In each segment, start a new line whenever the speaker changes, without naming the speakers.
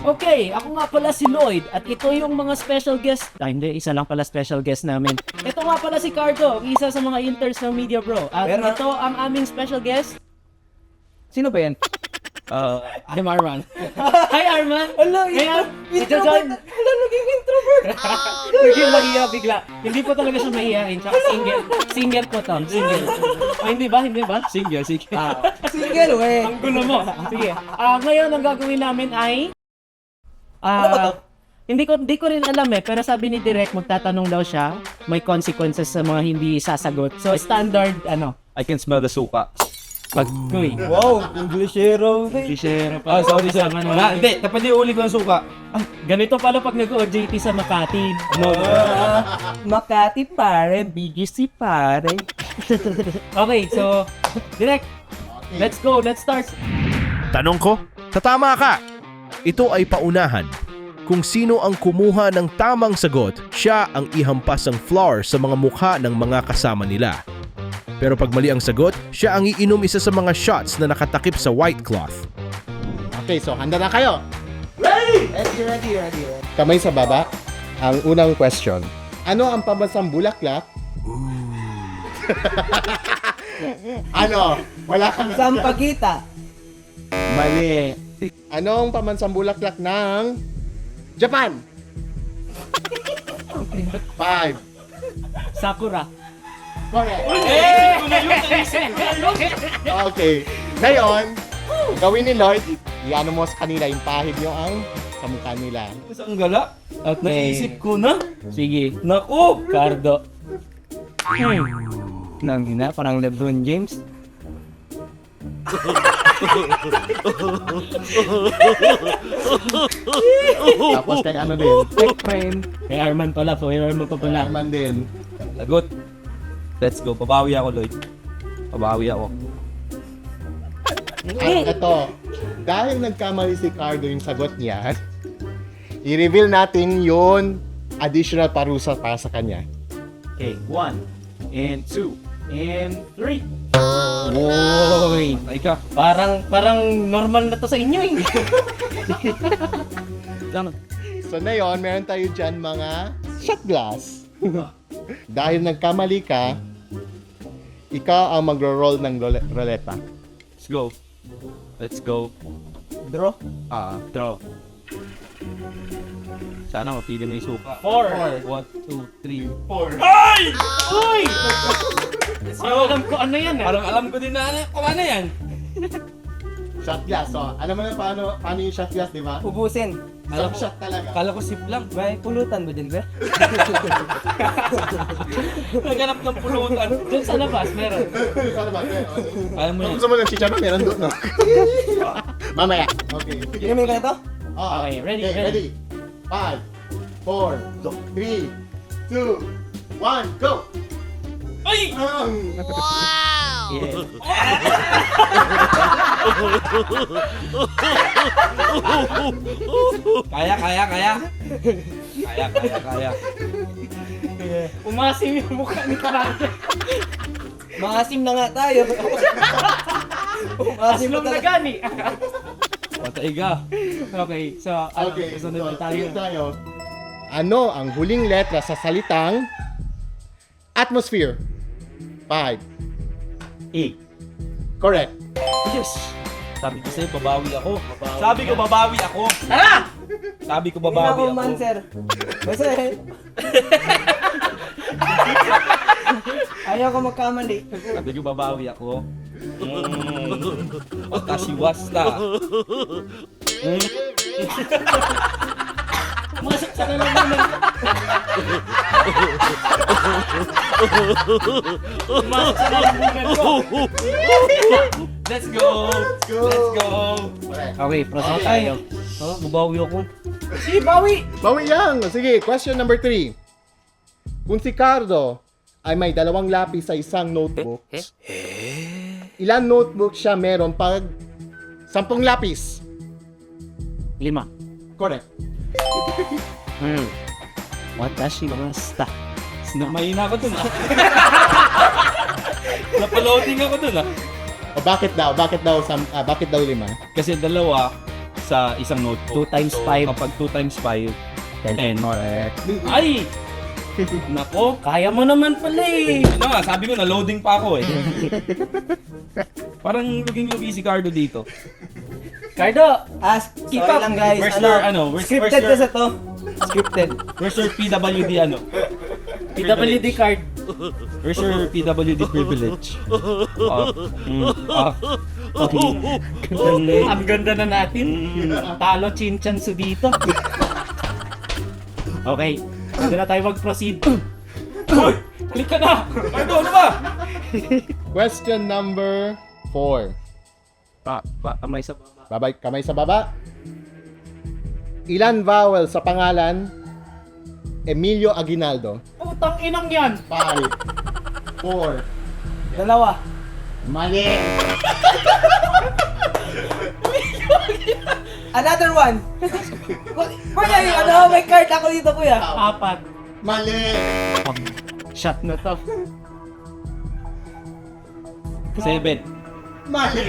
Okay, ako nga pala si Lloyd at ito yung mga special guest. Hindi, isa lang pala special guest namin. Ito nga pala si Cardo, isa sa mga interns ng Media Bro. At ito ang aming special guest.
Sino ba yan?
I'm Arman. Hi Arman!
Ala,
Ito-join.
Hala, naging introvert!
Naging mahiya bigla. Hindi po talaga siya mahihain. Tsaka single. Single po to. Single. Hindi ba? Hindi ba? Single.
Single, we.
Ang gulo mo. Sige. Ngayon, ang gagawin namin ay...
Ano ba to?
Hindi ko rin alam pero sabi ni Direk, magtatanong daw siya. May consequences sa mga hindi sasagot. So, standard,
I can smell the suka.
pag-uwi.
Wow, Englishero.
Englishero pa.
Sorry sir. Hindi, tapat yung uli ko ng suka.
Ganito pala pag nag-OJT sa Makati.
Makati pare, BGC pare.
Okay, so, Direk, let's go. Let's start.
Tanong ko, tatama ka. Ito ay paunahan. Kung sino ang kumuha ng tamang sagot, siya ang ihampas ang flour sa mga mukha ng mga kasama nila. Pero pag mali ang sagot, siya ang iinom isa sa mga shots na nakatakip sa white cloth.
Okay, so handa na kayo.
Ready.
Kamay sa baba. Ang unang question. Ano ang pambansang bulaklak? Ano? Wala kang
Sampagita.
Mali.
Ano ang pambansang bulaklak ng Japan? 5.
Sakura.
Correct. Okay. Ngayon, gawin ni Lloyd, iano mo sa kanila yung pahid nyo ang sa mukha nila.
Isang gala.
Okay.
Naisip ko na.
Sige.
Naku!
Cardo.
Nangina, parang LeBron James.
Tapos kay ano din?
Fake friend.
Kay Arman pala po. Kay Arman pa pala.
Naman din.
Lagot. Let's go. Pabawi ako, Lloyd. Pabawi ako.
At ito, dahil nagkamali si Cardo yung sagot niya, i-reveal natin yung additional parusa para sa kanya.
Okay, 1, and 2, and 3.
Woy! Ay ka.
Parang normal na to sa inyo eh.
So ngayon, meron tayo dyan mga shot glass. Dahil nagkamali ka, ikaw ang magro-roll ng roleta.
Let's go. Let's go.
Draw.
Draw. Sana mapili mo yung suka.
4.
1, 2, 3.
Uy! Alam ko ano yan eh.
Parang alam ko din na kung ano yan.
Shot glass. So, alam mo na paano yung shot glass, di ba?
Ubusin.
Isang shot talaga.
Kala ko sip lang.
May pulutan ba dyan, be?
Naghanap ng pulutan.
Doon sa labas, meron.
Ano ba?
Alam mo
Kung
yan.
gusto mo ng chicharon, meron doon, no? Mamaya. Okay.
Inumin ka na to?
Oh,
Okay, ready.
5, 4, 3, 2, 1, go!
Ay!
Yeah.
Kaya.
Umasim yung mukha ni Cardo.
Maasim na nga tayo. Maasim
Aslong
na
na
talaga.
gani.
Patay ka.
Okay, so ano,
Okay,
susunod na tayo.
tayo. Ano ang huling letra sa salitang atmosphere? 5.
E.
Correct.
Yes.
Sabi ko sa'yo, babawi ako. Sabi ko, babawi ako.
Tara!
Sabi ko,
Hindi
babawi
ako
ako.
man, sir. Kasi... Ayaw ko magkamali.
Sabi ko, babawi ako. Watashi wasta.
Masok sa lalaman. Masok sa lalaman ko.
Let's go! Let's go!
Okay, proceed tayo.
Babawi ako.
Si Bawi!
Bawi yan! Sige, question number 3. Kung si Cardo ay may 2 lapis sa isang notebook, ilan notebook siya meron pag 10 lapis?
5.
Correct.
Watashi wasta.
Mahina ako dun Napaloading ako dun
O bakit daw? Bakit daw 5?
Kasi dalawa, sa isang notebook.
2 times
So,
5.
kapag 2 times 5,
10.
10. Ay! Nako.
Kaya mo naman pala eh.
Ano nga, sabi ko na loading pa ako eh. Parang luging-lugi si Cardo dito.
Cardo,
Keep up lang guys.
Where's your, ano,
Scripted
where's
kasi to. Scripted.
Where's your PWD ano?
PWD card.
Where's your PWD privilege?
Ang ganda na natin. Talo Chinchansu dito. Okay, pwede na tayo mag-proceed.
Hoy! Click ka na! Cardo, ano ba?
Question number 4.
Kamay sa baba.
Babay, kamay sa baba. Ilan vowel sa pangalan Emilio Aguinaldo?
Putang inang yan.
5, 4.
Dalawa.
Mali!
Another one. Kuya, may card ako dito, kuya.
4.
Mali!
Shot na to.
7.
Mali!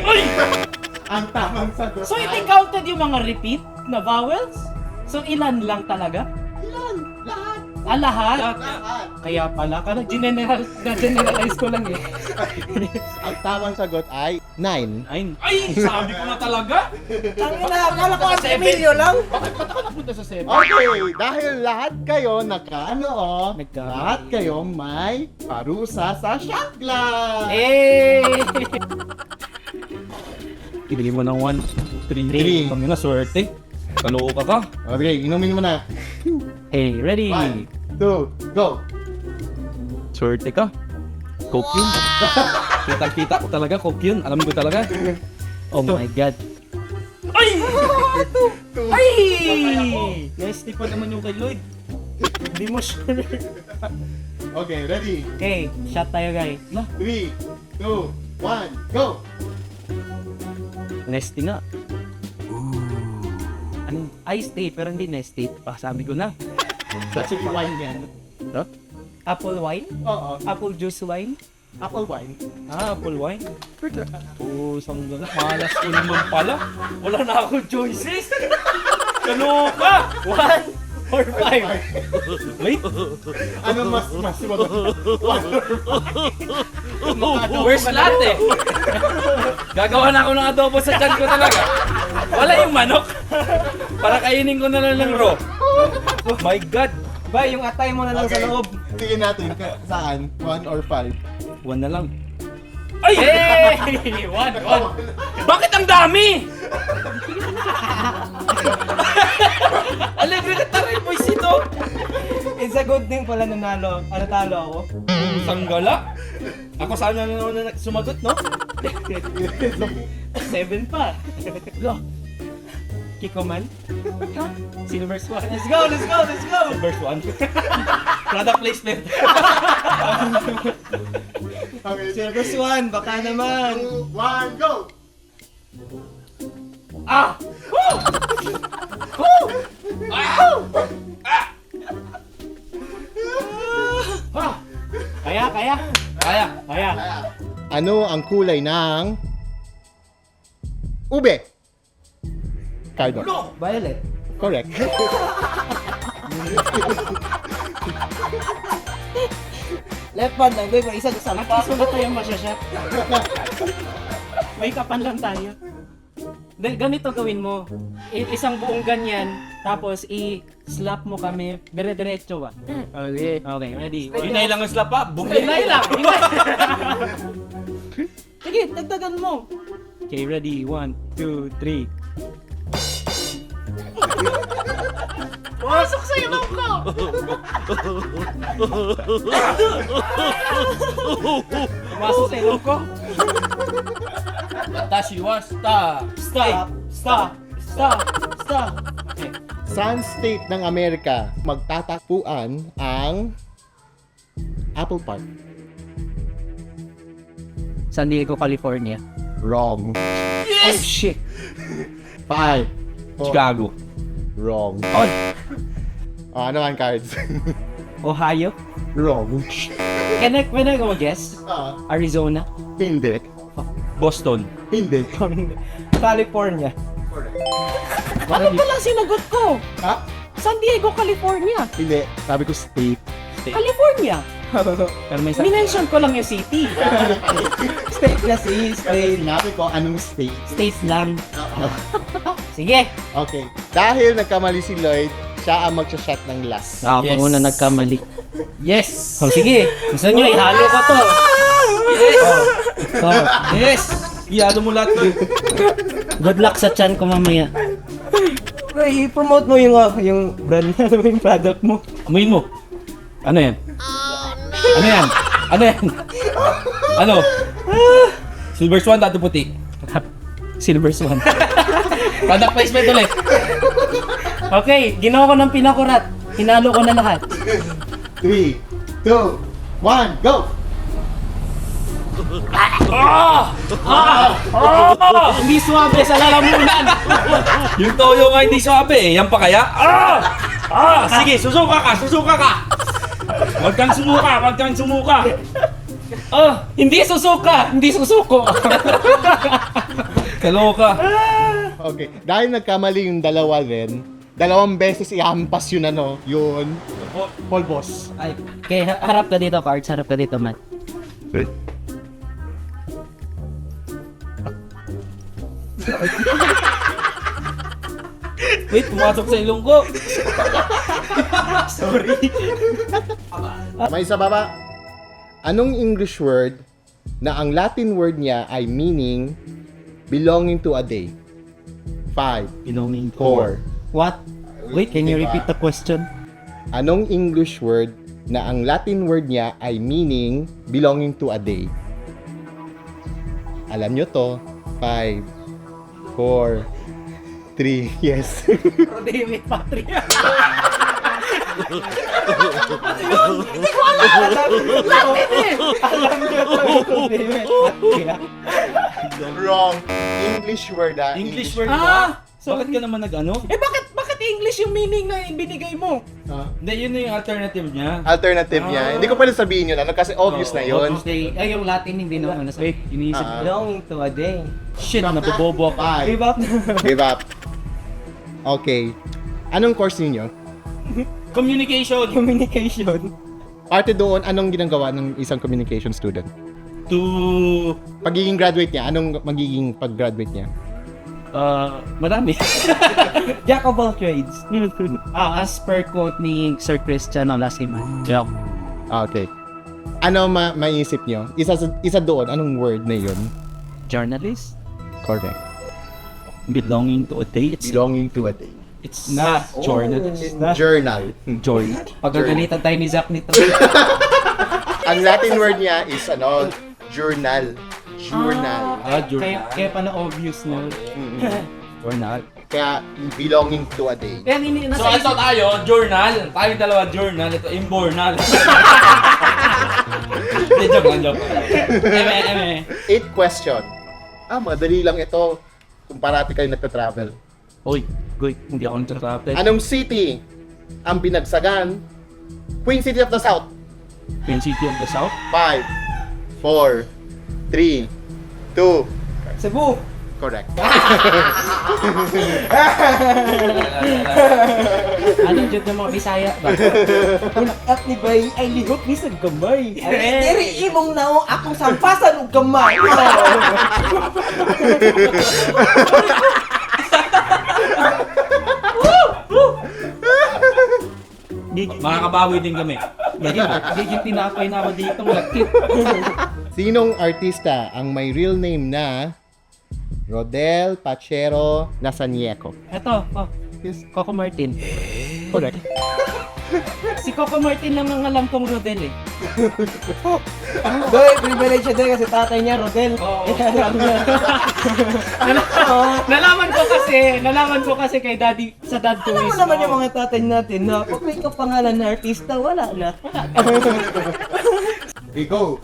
Ang tamang sagot
So
ay...
it counted yung mga repeat na vowels? So ilan lang talaga?
Ilan? Lahat!
Lahat?
Lahat!
Kaya pala, na-generalize ko lang eh.
Ang tamang sagot ay 9.
Ay! Sabi ko na talaga!
Tangina, akala ko ang Emilio lang.
Bakit ako napunta sa 7?
Okay, dahil lahat kayo
Nagka-
lahat kayo may parusa sa shot glass!
Eh!
Ibigay mo ng 1, 3.
3.
Kami na, swerte. Kalooka ka.
Okay, inumin mo na.
Hey, ready?
1, 2, go!
Swerte ka. Coke yun. Kitang-kita ko talaga, Coke yun. Alam ko talaga.
Oh my God.
Ay!
Ay!
Nasty pa naman yung kay Lloyd.
Hindi mo sure.
Okay, ready?
Okay, shot tayo guys.
3, 2, 1, go!
Nesty nga. Ano? Ice state, pero hindi nesty. Pa, sabi ko na.
Kasi wine yan.
No? Apple wine?
Oo,
Apple juice wine?
apple wine.
Apple wine? Oo, sanggala. Malas ko naman pala. Wala na ako choices. Kaloka!
1 or 5?
Wait,
Ano mas maganda?
where's latte? Gagawa na ako ng adobo sa tiyan ko talaga. Wala yung manok. Para kainin ko na lang ng raw. Oh my God.
Ba, yung atay mo na lang sa loob.
Tingin natin saan? 1 or 5?
1 na lang. Ay!
Hey! 1!
Bakit ang dami? Alegre ka tayo, boys ito.
It's a good thing pala nanalo. Talo ako.
Sanggala? Ako sana na sumagot, no?
7 pa. Go. Kiko man. Silver Swan.
Let's go, let's go, let's go!
Verse 1. Product placement.
Okay,
Silver Swan, baka naman.
2, 1, go!
Ah! Kaya.
Kaya.
Ano ang kulay ng ube? Cardo.
Violet.
Correct.
Left hand lang, may isa sa
At
salpa.
least wala tayong masyashot. May kapan lang tayo. Ganito gawin mo. Isang buong ganyan, tapos i-slap mo kami. Dire-diretso ba? Okay. Okay, ready.
Hinay lang ang slap pa.
Hinay lang! Hinay! Sige, dagdagan mo. Okay, ready? 1, 2, 3. Pumasok sa ilong ko! Pumasok sa ilong ko?
Tashiwa, stop.
Stop! Okay.
Saan state ng Amerika magtatagpuan ang Apple Park?
San Diego, California.
Wrong.
Oh shit!
5.
Chicago.
Wrong.
Oy!
Ano ang cards?
Ohio?
Wrong.
Can I go guess? Arizona?
Hindi.
Boston.
Hindi.
California.
Bakit pala sinagot ko?
Ha?
San Diego, California.
Hindi. Sabi ko state.
California.
Pero may
Minention ko lang yung city.
State kasi, state.
Sinabi ko anong state.
States lang. Sige.
Okay. Dahil nagkamali si Lloyd, siya ang mag-shot ng last.
Ako
Yes.
muna nagkamali.
Yes!
Oh, sige. Gusto nyo, ihalo ko to.
Yes!
Oh,
Yes! Iyado mo lahat to.
good luck sa chan ko mamaya.
Ay, i-promote mo yung brand mo, yung product mo.
Amoy mo. Ano yan? Ano yan? Ano yan? Ano? Silver Swan, tato puti.
Silver Swan.
Product placement ulit.
Okay, ginawa ko ng pinakurat. Hinalo ko na lahat.
3, 2, 1, go!
Hindi swabe sa lalamunan.
Yung toyo nga hindi swabe eh. Yan pa kaya? Sige, susuka ka! Susuka ka! Huwag kang sumuka! Huwag kang sumuka!
Hindi susuka. Hindi susuko.
Kaloka.
Okay. Dahil nagkamali yung dalawa rin, dalawang beses ihampas yun yun, polvos.
Ay, okay, harap ka dito, Parts. Harap ka dito, Matt.
Wait, pumasok sa ilong ko.
May isa baba. Anong English word na ang Latin word niya ay meaning belonging to a day? 5,
Belonging
4.
What? Wait, can you repeat the question?
Anong English word na ang Latin word niya ay meaning belonging to a day? Alam nyo to. 5, 4, 3, yes.
Rodeo Patria.
Wrong. English word
English word ba? Bakit ka naman nag-ano?
Bakit English yung meaning na binigay mo?
Hindi, yun na yung alternative niya.
Alternative niya. Hindi ko pwede sabihin yun, kasi obvious na yun.
Ay, yung Latin hindi naman nasa.
Wait, iniisip ko.
Belonging to a day.
Shit, nabobobo ako.
5,
Give up.
give up. Okay. Anong course ninyo?
Communication
Communication.
Parte doon, anong ginagawa ng isang communication student?
to...
Pagiging graduate niya, anong magiging pag-graduate niya?
Marami.
Jack of all trades.
As per quote ni Sir Christian Olasiman.
Yeah.
Okay. Ano maisip nyo? Isa doon, anong word na yun?
Journalist?
Correct.
Belonging to a day.
Belonging to a day.
It's not journalist.
Journal.
Journal.
Pagkagalitan tayo ni Zach nito.
Ang Latin word niya is journal. Journal.
Kaya pa na obvious na.
Journal.
Kaya belonging to a day.
Kaya hindi
So, ito tayo, journal. Tayo dalawa, journal. Ito, imbornal. Hindi, joke lang, joke. Eme.
8th question. Madali lang ito kung parati kayo nagta-travel.
Uy, hindi ako nagtatravel.
Anong city ang binagsagan? Queen City of the South.
Queen City of the South?
5, 4, 3, 2.
Cebu.
Correct.
Anong dyan ng mga Bisaya ba?
At ni Bay ay lihok ni sa gamay. Diri imong nao akong sampasan og gamay.
Makakabawi din kami.
Hindi tinapay na ako dito. Lakit.
Sinong artista ang may real name na Rodel Pachero Nasanieco?
Ito, Coco Martin.
Correct.
Si Coco Martin lang ang alam kong Rodel eh.
Doy, privilege siya doy kasi tatay niya, Rodel.
Nalaman ko kasi kay daddy, sa dad ko
Ano
mismo.
naman yung mga tatay natin na pag may kapangalan na artista, wala na.
Okay, go.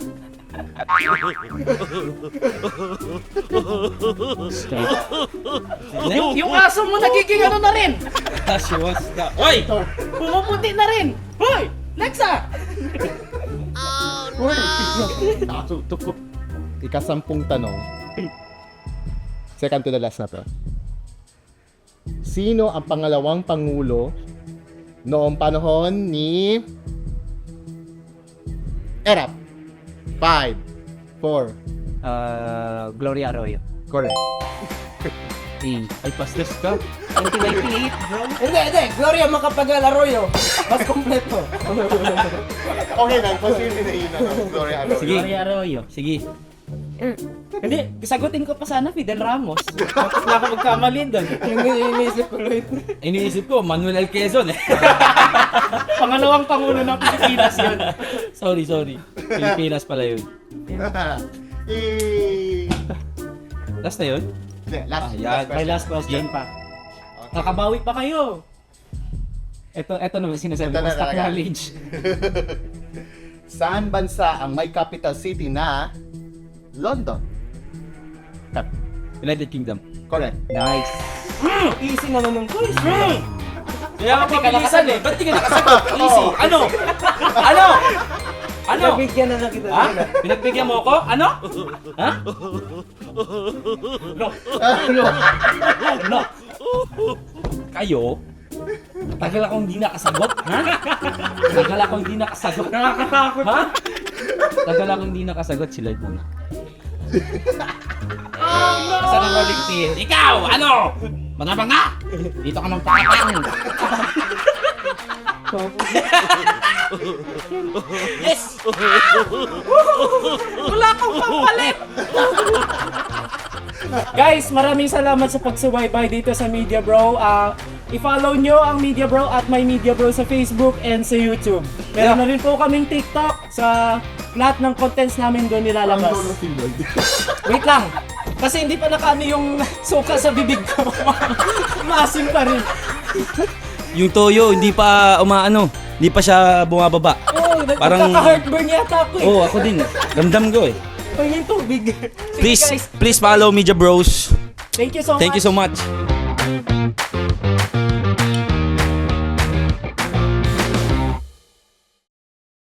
Yung aso mo nagiging ano na rin.
Aswasta. Oy!
Pumuputi na rin. Hoy! Lexa!
Ikasampung tanong. Second to the last na to. Sino ang pangalawang pangulo noong panahon ni Erap? 5, 4.
Gloria Arroyo.
Correct.
Ay, pastes ka. 1998, bro.
Hindi. Gloria Macapagal Arroyo. Mas kompleto.
Okay na, posible na yun. Gloria Arroyo.
Sige. Gloria Arroyo. Sige. Hindi, sagutin ko pa sana Fidel Ramos. Tapos na ako magkamali doon.
Yung iniisip ko, Lloyd.
Iniisip ko, Manuel L. Quezon eh.
Pangalawang pangulo ng Pilipinas yun. Sorry. Pilipinas pala yun. Last na yun?
Last
Ayan.
May last question pa. Nakabawi pa kayo. Ito naman sinasabi
Ito
ko,
na
stock
talaga.
knowledge.
Saan bansa ang may capital city na London?
United Kingdom.
Correct.
Nice.
Easy naman ng quiz.
Kaya ka pabilisan eh. Ba't di ka nakasagot? Easy. Ano? Ano?
Nabigyan na kita.
Ha? Pinagbigyan mo ako? Ano? Ha? No. Kayo? Tagal akong hindi nakasagot, ha? Tagal akong hindi nakasagot. Nakakatakot. Ha? Tagal akong hindi nakasagot si Lloyd muna. Saan ang rolling pin? Ikaw! Ano? Manabang nga! Dito ka magpakapang! Yes! Wala akong pampalit!
Guys, maraming salamat sa pagsubaybay dito sa Media Bro. I-follow nyo ang Media Bro at My Media Bro sa Facebook and sa YouTube. Meron na rin po kaming TikTok sa lahat ng contents namin doon nilalabas. Wait lang! Kasi hindi pa nakano yung suka sa bibig ko. Maasim pa rin.
Yung toyo, hindi pa umaano. Hindi pa siya bumababa.
Oh,
Parang-
nagkaka-heartburn yata ako eh.
Oo, ako din. Ramdam ko eh.
Pangin tubig. Sige,
Please,
guys.
please follow Media Bros.
Thank you so much.
Thank you so much.